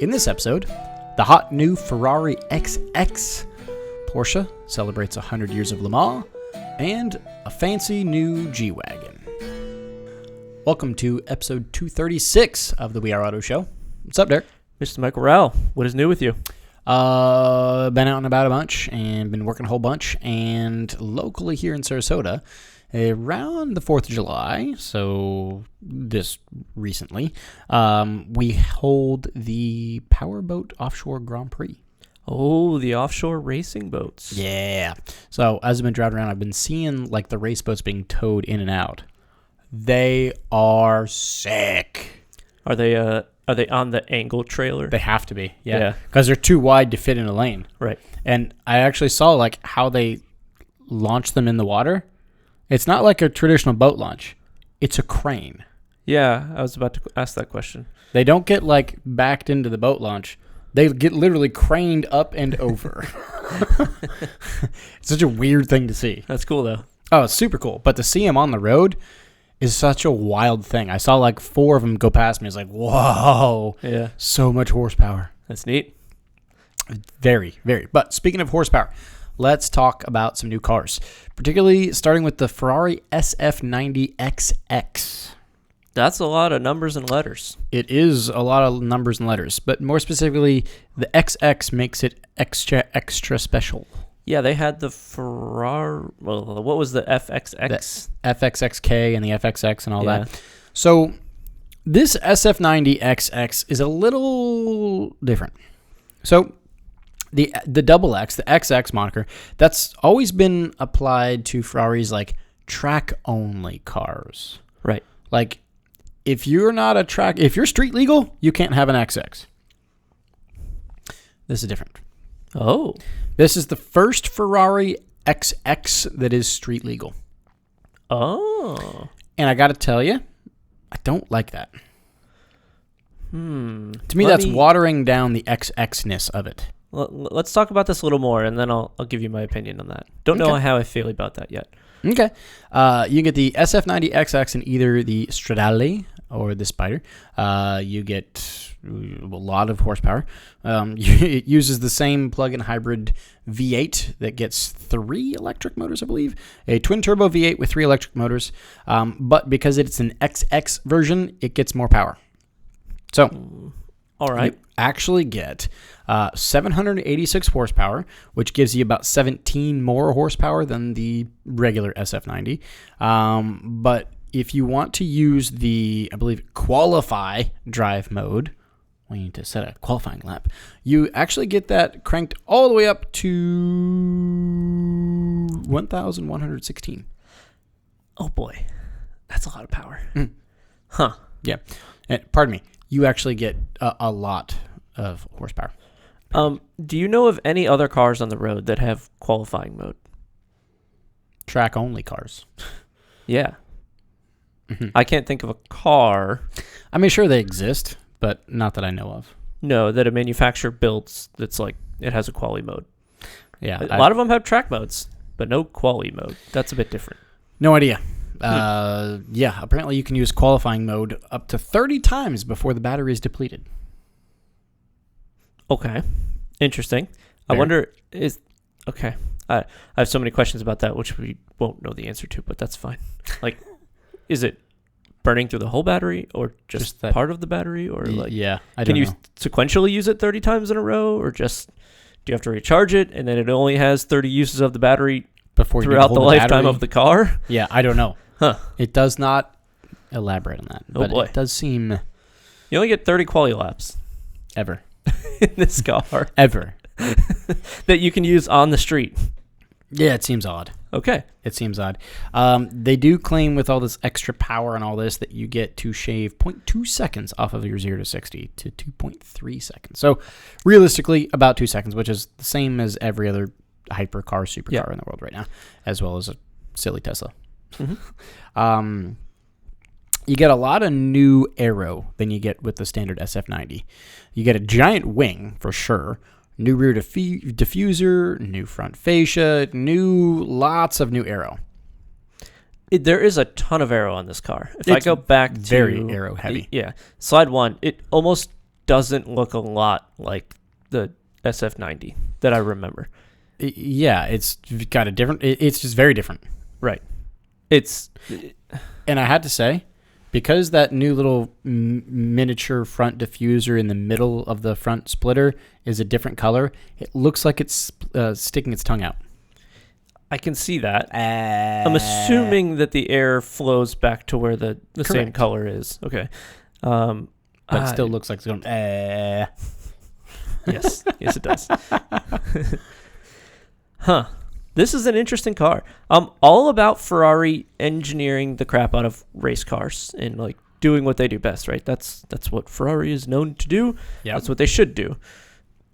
In this episode, the hot new Ferrari XX, Porsche celebrates 100 years of Le Mans, and a fancy new G-Wagon. Welcome to episode 236 of the We Are Auto Show. What's up, Derek? Mr. Michael Rao, what is new with you? Been out and about a bunch and been working a whole bunch. And locally here in Sarasota, around the 4th of July, so this recently, we hold the Powerboat Offshore Grand Prix. Oh, the offshore racing boats. Yeah. So as I've been driving around, I've been seeing like the race boats being towed in and out. They are sick. Are they on the angle trailer? They have to be, yeah. Because they're too wide to fit in a lane. Right. And I actually saw like how they launch them in the water. It's not like a traditional boat launch. It's a crane. Yeah, I was about to ask that question. They don't get like backed into the boat launch. They get literally craned up and over. It's such a weird thing to see. That's cool though. Oh, it's super cool. But to see them on the road is such a wild thing. I saw like 4 of them go past me. It's like, whoa. Yeah. So much horsepower. That's neat. Very, very. But speaking of horsepower, let's talk about some new cars, particularly starting with the Ferrari SF90 XX. That's a lot of numbers and letters. It is a lot of numbers and letters, but more specifically, the XX makes it extra special. Yeah, they had the Ferrari. Well, what was the FXX? The FXXK and the FXX and all that. So this SF90 XX is a little different. So the double X, the XX moniker, that's always been applied to Ferrari's like track-only cars. Right. Like if you're street legal, you can't have an XX. This is different. Oh. This is the first Ferrari XX that is street legal. Oh. And I got to tell you, I don't like that. To me, that's watering down the XXness of it. Let's talk about this a little more, and then I'll give you my opinion on that. Don't know how I feel about that yet. Okay. You get the SF90 XX in either the Stradale or the Spider. You get a lot of horsepower. It uses the same plug-in hybrid V8 that gets 3 electric motors, I believe. A twin-turbo V8 with 3 electric motors. But because it's an XX version, it gets more power. So, all right. You actually get 786 horsepower, which gives you about 17 more horsepower than the regular SF90. But if you want to use the, I believe, qualify drive mode, we need to set a qualifying lap, you actually get that cranked all the way up to 1,116. Oh boy, that's a lot of power. Huh. Yeah. And, pardon me. You actually get a lot of horsepower. Do you know of any other cars on the road that have qualifying mode? Track-only cars. Yeah. Mm-hmm. I can't think of a car. I mean, sure they exist, but not that I know of. No, that a manufacturer builds that's like, it has a quali mode. Yeah. A lot of them have track modes, but no quali mode. That's a bit different. No idea. Yeah, apparently you can use qualifying mode up to 30 times before the battery is depleted. Okay. Interesting. There. I wonder, okay. I have so many questions about that, which we won't know the answer to, but that's fine. Like, is it burning through the whole battery or just that part of the battery? Or like, yeah, I don't know. Can you sequentially use it 30 times in a row, or just do you have to recharge it and then it only has 30 uses of the battery throughout the lifetime of the car? Yeah, I don't know. Huh. It does not elaborate on that. But boy. It does seem... You only get 30 quali laps. Ever. In this car. Ever. That you can use on the street. Yeah, it seems odd. Okay. It seems odd. They do claim with all this extra power and all this that you get to shave 0.2 seconds off of your 0 to 60 to 2.3 seconds. So realistically, about 2 seconds, which is the same as every other hypercar, supercar in the world right now, as well as a silly Tesla. Mm-hmm. You get a lot of new aero than you get with the standard SF90. You get a giant wing, for sure. New rear diffuser, new front fascia, lots of new aero. There is a ton of aero on this car. If I go back to... very aero heavy. Yeah. Slide 1, it almost doesn't look a lot like the SF90 that I remember. Yeah, it's got a different... It's just very different. Right. And I had to say, because that new little miniature front diffuser in the middle of the front splitter is a different color, it looks like it's sticking its tongue out. I can see that. I'm assuming that the air flows back to where the same color is. Okay. But it still looks like it's going... Yes. Yes, it does. Huh. This is an interesting car. I'm all about Ferrari engineering the crap out of race cars and like doing what they do best, right? That's what Ferrari is known to do. Yep. That's what they should do.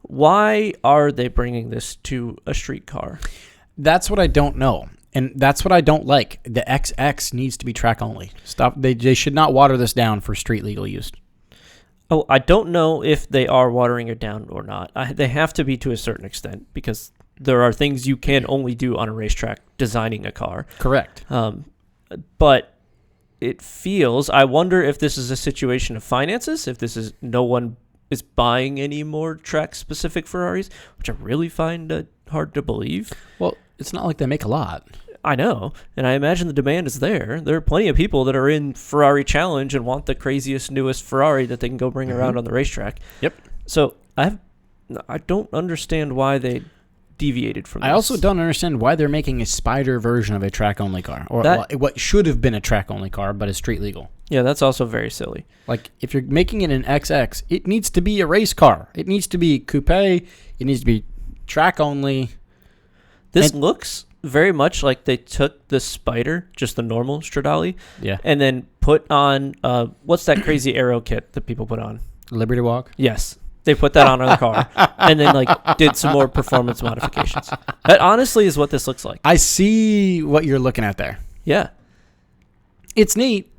Why are they bringing this to a street car? That's what I don't know. And that's what I don't like. The XX needs to be track only. Stop. They should not water this down for street legal use. Oh, I don't know if they are watering it down or not. They have to be to a certain extent because there are things you can only do on a racetrack designing a car. Correct. But it feels, I wonder if this is a situation of finances, if this is no one is buying any more track-specific Ferraris, which I really find hard to believe. Well, it's not like they make a lot. I know, and I imagine the demand is there. There are plenty of people that are in Ferrari Challenge and want the craziest, newest Ferrari that they can go bring around on the racetrack. Yep. So I don't understand why they deviated from this. I also don't understand why they're making a Spider version of a track-only car, or what should have been a track-only car, but is street legal. Yeah, that's also very silly. Like, if you're making it an XX, it needs to be a race car. It needs to be coupe. It needs to be track-only. This looks very much like they took the Spider, just the normal Stradale, and then put on, what's that crazy aero kit that people put on? Liberty Walk? Yes. They put that on the car and then like did some more performance modifications. That honestly is what this looks like. I see what you're looking at there. Yeah. It's neat.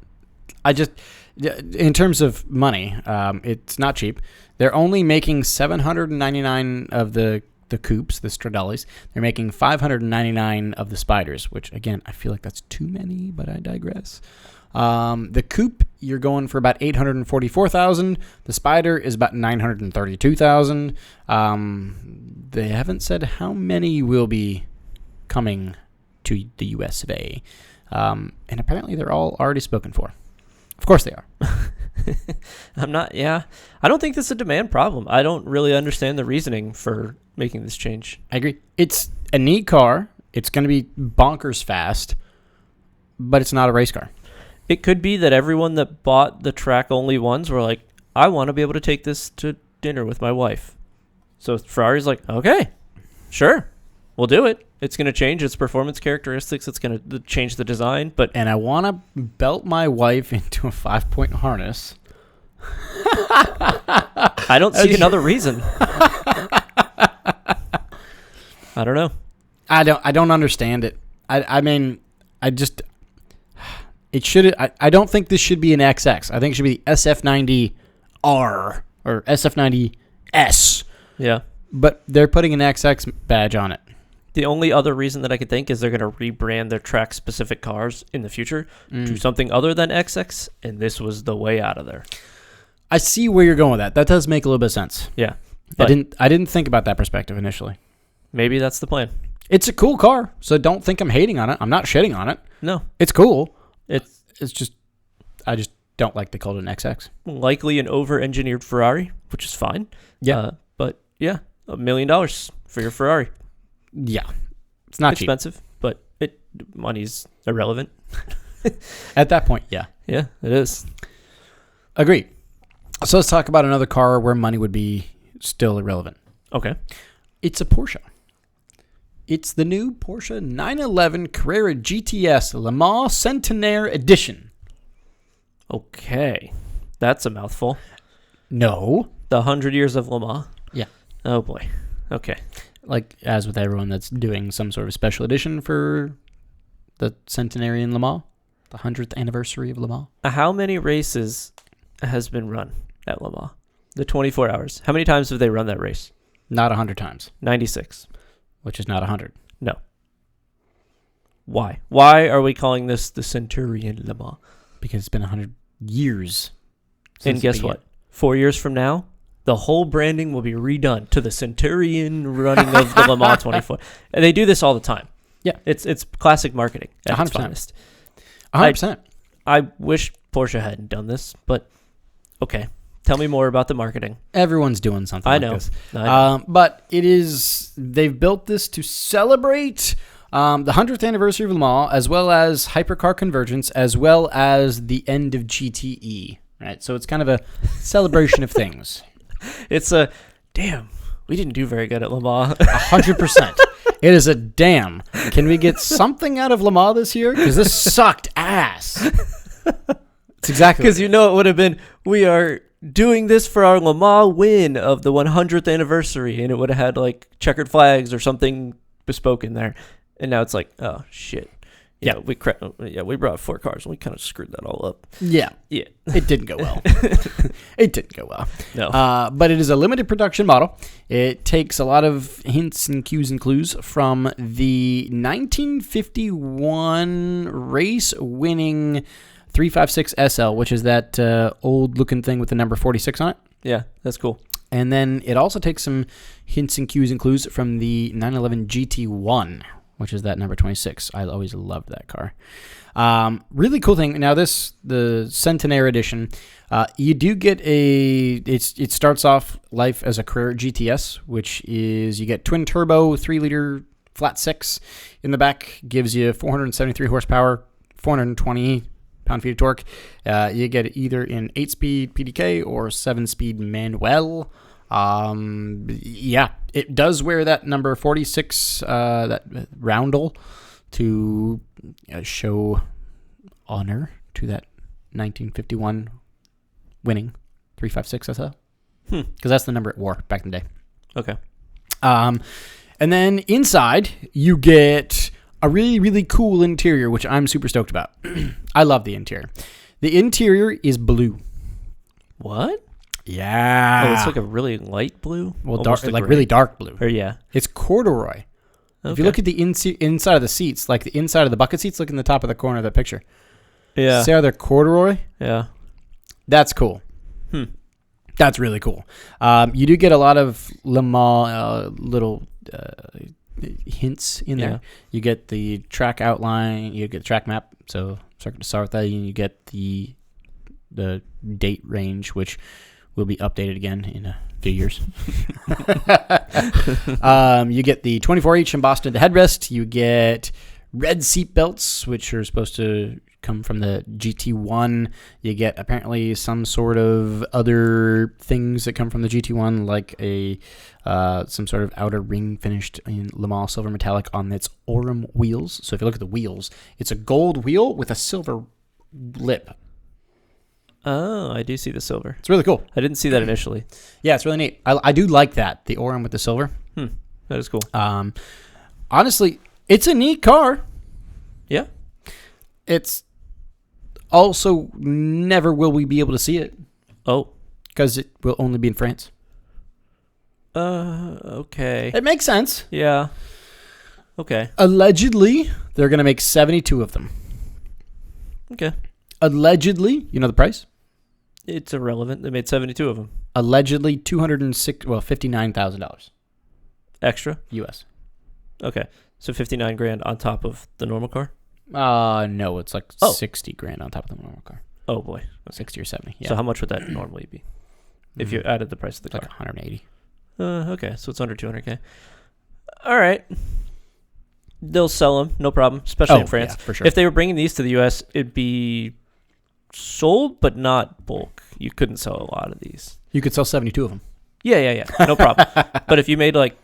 In terms of money, it's not cheap. They're only making 799 of the coupes, the Stradales. They're making 599 of the Spiders, which again, I feel like that's too many, but I digress. The coupe, you're going for about $844,000. The Spider is about $932,000. They haven't said how many will be coming to the US of A. And apparently they're all already spoken for. Of course they are. I don't think this is a demand problem. I don't really understand the reasoning for making this change. I agree. It's a neat car. It's going to be bonkers fast, but it's not a race car. It could be that everyone that bought the track-only ones were like, I want to be able to take this to dinner with my wife. So Ferrari's like, okay, sure, we'll do it. It's going to change its performance characteristics. It's going to change the design. And I want to belt my wife into a 5-point harness. I don't see another reason. I don't know. I don't understand it. It should. I don't think this should be an XX. I think it should be the SF90R or SF90S. Yeah. But they're putting an XX badge on it. The only other reason that I could think is they're going to rebrand their track-specific cars in the future to something other than XX, and this was the way out of there. I see where you're going with that. That does make a little bit of sense. Yeah. I didn't think about that perspective initially. Maybe that's the plan. It's a cool car, so don't think I'm hating on it. I'm not shitting on it. No. It's cool. It's just I just don't like they called it an XX. Likely an over-engineered Ferrari, which is fine. Yeah. But yeah, $1 million for your Ferrari. Yeah. It's not expensive, cheap. But money's irrelevant. At that point, yeah. Yeah, it is. Agreed. So let's talk about another car where money would be still irrelevant. Okay. It's a Porsche. It's the new Porsche 911 Carrera GTS Le Mans Centenaire Edition. Okay. That's a mouthful. No. The 100 years of Le Mans? Yeah. Oh, boy. Okay. Like, as with everyone that's doing some sort of special edition for the centenarian Le Mans, the 100th anniversary of Le Mans. How many races has been run at Le Mans? The 24 hours. How many times have they run that race? Not 100 times. 96. Which is not 100. No. Why? Why are we calling this the Centurion Le Mans? Because it's been 100 years. And guess what? 4 years from now, The whole branding will be redone to the Centurion running of the Le Mans 24. And they do this all the time. Yeah. It's classic marketing at 100%. its finest. 100%. I wish Porsche hadn't done this, but okay. Tell me more about the marketing. Everyone's doing something like this. I know. But they've built this to celebrate the 100th anniversary of Le Mans, as well as hypercar convergence, as well as the end of GTE. Right? So it's kind of a celebration of things. It's damn, we didn't do very good at Le Mans. 100%. It is a damn. Can we get something out of Le Mans this year? Because this sucked ass. It's exactly because it would have been, we are doing this for our Le Mans win of the 100th anniversary, and it would have had like checkered flags or something bespoke in there. And now it's like, oh shit. Yeah, we brought 4 cars and we kind of screwed that all up. Yeah. It didn't go well. It didn't go well. No. But it is a limited production model. It takes a lot of hints and cues and clues from the 1951 race-winning 356 SL, which is that old-looking thing with the number 46 on it. Yeah, that's cool. And then it also takes some hints and cues and clues from the 911 GT1, which is that number 26. I always loved that car. Really cool thing. Now the Centenaire edition, you do get it starts off life as a Carrera GTS, which is you get twin turbo, 3-liter flat 6 in the back, gives you 473 horsepower, 420 pound-feet of torque. You get it either in 8-speed PDK or 7-speed manual. It does wear that number 46, that roundel, to show honor to that 1951 winning 356 SL. Because that's the number it wore back in the day. Okay. And then inside, you get a really, really cool interior, which I'm super stoked about. I love the interior. The interior is blue. What? Yeah. Oh, it's like a really light blue? Well, really dark blue. Or yeah. It's corduroy. Okay. If you look at the inside of the seats, like the inside of the bucket seats, look in the top of the corner of the picture. Yeah. See how they're corduroy? Yeah. That's cool. That's really cool. You do get a lot of Le Mans little hints in there. You get the track outline, you get the track map, so start with that, and you get the date range, which will be updated again in a few years. You get the 24H embossed into the headrest. You get red seat belts, which are supposed to come from the GT1. You get apparently some sort of other things that come from the GT1, like some sort of outer ring finished in Le Mans silver metallic on its Orem wheels. So if you look at the wheels, it's a gold wheel with a silver lip. Oh, I do see the silver. It's really cool. I didn't see that initially. Yeah, it's really neat. I do like that, the Orem with the silver. That is cool. Honestly, it's a neat car. Yeah. It's also never will we be able to see it. Oh. Because it will only be in France. Okay. It makes sense. Yeah. Okay. Allegedly, they're going to make 72 of them. Okay. Allegedly, you know the price? It's irrelevant. They made 72 of them. Allegedly, $59,000. Extra? US. Okay. So $59,000 on top of the normal car? No, it's like $60,000 on top of the normal car. Oh boy. Okay. 60 or 70. Yeah. So how much would that normally be if you added the price of the car? Like 180. Okay, so it's under $200,000. All right. They'll sell them, no problem, especially in France. Yeah, for sure. If they were bringing these to the U.S., it'd be sold, but not bulk. You couldn't sell a lot of these. You could sell 72 of them. Yeah. No problem. But if you made like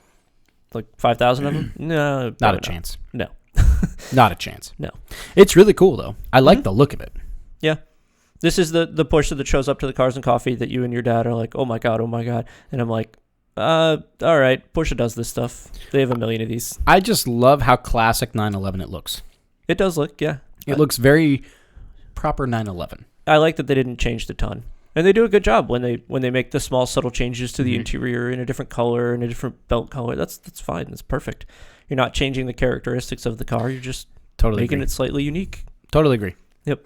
5,000 of them, no. Not a chance. No. Not a chance. No. It's really cool, though. I like the look of it. Yeah. This is the Porsche that shows up to the Cars and Coffee that you and your dad are like, oh my God. And I'm like, all right, Porsche does this stuff. They have a million of these. I just love how classic 911 it looks. It does look, yeah. It looks very proper 911. I like that they didn't change the ton. And they do a good job when they make the small subtle changes to the interior in a different color and a different belt color. That's fine. That's perfect. You're not changing the characteristics of the car. You're just making it slightly unique. Totally agree. Yep.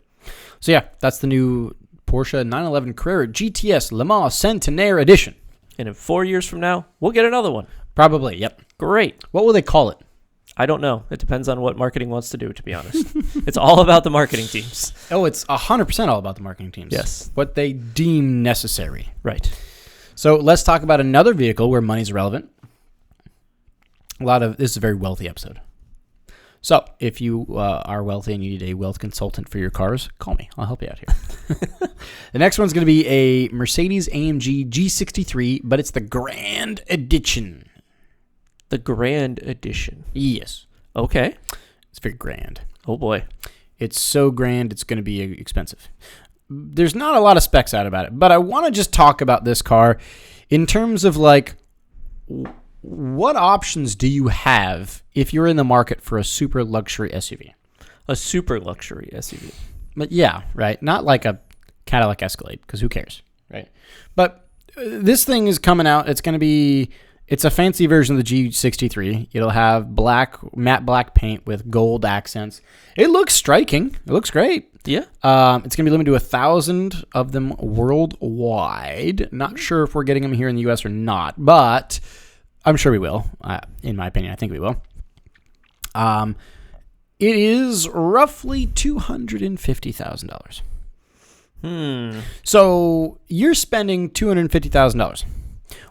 So yeah, that's the new Porsche 911 Carrera GTS Le Mans Centenaire Edition. And in 4 years from now, we'll get another one. Probably, yep. Great. What will they call it? I don't know. It depends on what marketing wants to do, to be honest. It's all about the marketing teams. Oh, it's 100% all about the marketing teams. Yes. What they deem necessary. Right. So let's talk about another vehicle where money's relevant. This is a very wealthy episode. So if you are wealthy and you need a wealth consultant for your cars, call me. I'll help you out here. The next one's going to be a Mercedes-AMG G63, but it's the Grand Edition. The Grand Edition. Yes. Okay. It's very grand. Oh, boy. It's so grand, it's going to be expensive. There's not a lot of specs out about it, but I want to just talk about this car in terms of, like, what options do you have if you're in the market for a super luxury SUV? A super luxury SUV. But yeah, right? Not like a Cadillac Escalade, because who cares, right? But this thing is coming out. It's a fancy version of the G63. It'll have matte black paint with gold accents. It looks striking. It looks great. Yeah. It's going to be limited to 1,000 of them worldwide. Not sure if we're getting them here in the U.S. or not, but I'm sure we will. In my opinion, I think we will. It is roughly $250,000. So you're spending $250,000.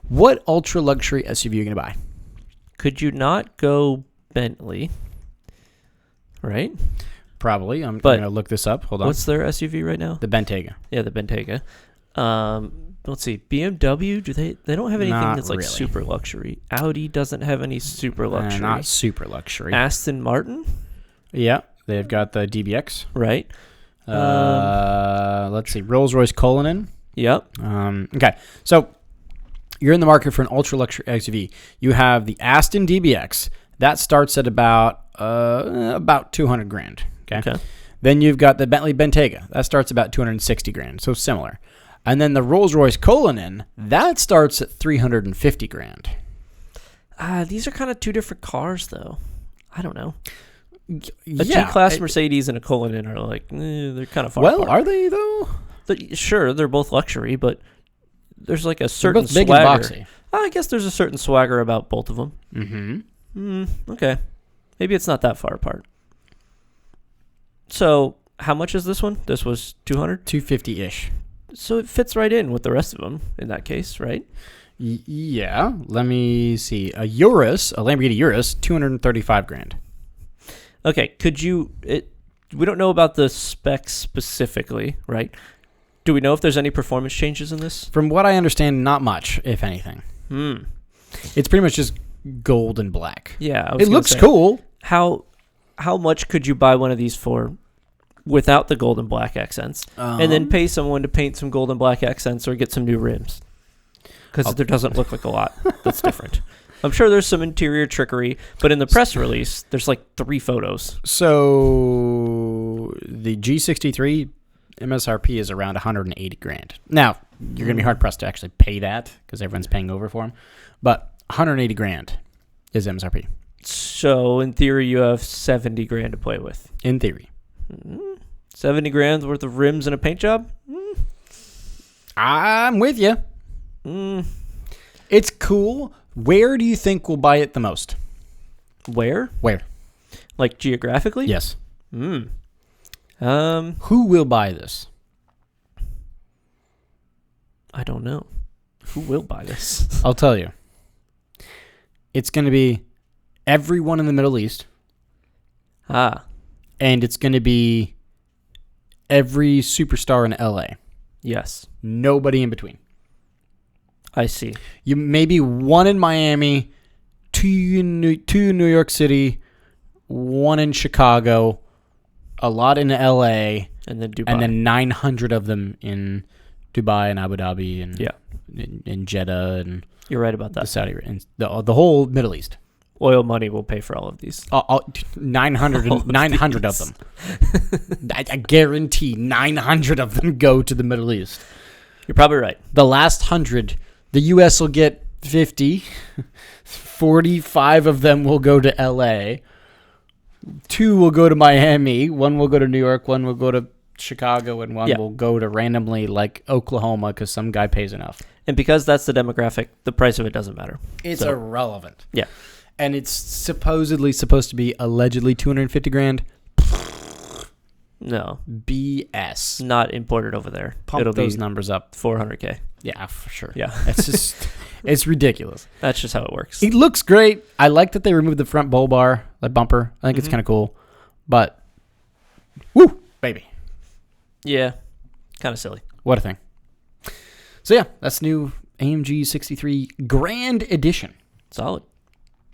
What ultra luxury SUV are you going to buy? Could you not go Bentley? Right? Probably. I'm going to look this up. Hold on. What's their SUV right now? The Bentayga. Yeah, the Bentayga. Let's see. BMW, they don't have anything Not that's like really. super luxury. Audi doesn't have any super luxury. Not super luxury. Aston Martin? Yeah, they've got the DBX. Right. Let's see. Rolls-Royce Cullinan. Yep. Okay. So you're in the market for an ultra luxury SUV. You have the Aston DBX. That starts at about $200,000. Okay. Then you've got the Bentley Bentayga. That starts about $260,000. So similar. And then the Rolls-Royce Cullinan, that starts at $350,000. These are kind of two different cars, though. I don't know. A G-Class Mercedes and a Cullinan are like, they're kind of far apart. Are they, though? Sure, they're both luxury, but there's like a certain big swagger. And boxy. I guess there's a certain swagger about both of them. Mm-hmm. Okay. Maybe it's not that far apart. So, how much is this one? This was $200? $250-ish. So it fits right in with the rest of them in that case, right? Yeah. Let me see. A Lamborghini Urus, $235,000. Okay. We don't know about the specs specifically, right? Do we know if there's any performance changes in this? From what I understand, not much, if anything. It's pretty much just gold and black. Yeah. It looks cool. How much could you buy one of these for without the gold and black accents, and then pay someone to paint some gold and black accents or get some new rims? Because there doesn't look like a lot that's different. I'm sure there's some interior trickery, but in the press release, there's like 3 photos. So the G63 MSRP is around $180,000. Now, you're going to be hard pressed to actually pay that because everyone's paying over for them, but $180,000 is MSRP. So in theory, you have $70,000 to play with. In theory. $70,000 worth of rims and a paint job? I'm with you. It's cool. Where do you think we'll buy it the most? Where? Like geographically? Yes. Who will buy this? I don't know. Who will buy this? I'll tell you. It's going to be everyone in the Middle East. And it's going to be every superstar in LA. Yes. Nobody in between. I see. You maybe one in Miami, 2 in New York City, 1 in Chicago, a lot in LA, and then Dubai, and then 900 of them in Dubai and Abu Dhabi and in Jeddah and you're right about that. The Saudi and the whole Middle East. Oil money will pay for all of these. 900 of them. I guarantee 900 of them go to the Middle East. You're probably right. The last 100, the U.S. will get 50. 45 of them will go to L.A. 2 will go to Miami. 1 will go to New York. 1 will go to Chicago and one Yeah. will go to randomly like Oklahoma because some guy pays enough. And because that's the demographic, the price of it doesn't matter. It's So, irrelevant. yeah. And it's supposedly supposed to be allegedly $250,000. No, BS. not imported over there. Pump It'll those be numbers up. $400K. Yeah, for sure. Yeah. It's just, it's ridiculous. That's just how it works. It looks great. I like that they removed the front bull bar, like bumper. I think it's Mhm. kind of cool. But, woo, baby. Yeah, kind of silly. What a thing. So, yeah, that's new AMG 63 Grand Edition. Solid.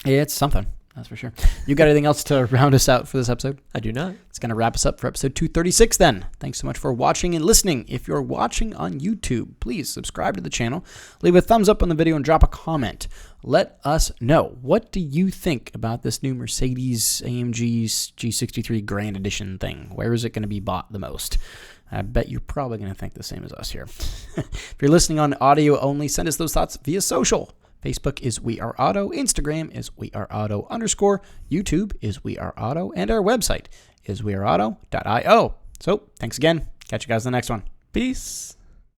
Yeah, it's something. That's for sure. You got anything else to round us out for this episode? I do not. It's going to wrap us up for episode 236 then. Thanks so much for watching and listening. If you're watching on YouTube, please subscribe to the channel, leave a thumbs up on the video, and drop a comment. Let us know. What do you think about this new Mercedes-AMG G63 Grand Edition thing? Where is it going to be bought the most? I bet you're probably going to think the same as us here. If you're listening on audio only, send us those thoughts via social. Facebook is We Are Auto, Instagram is We Are Auto _, YouTube is We Are Auto, and our website is weareauto.io. So, thanks again. Catch you guys in the next one. Peace.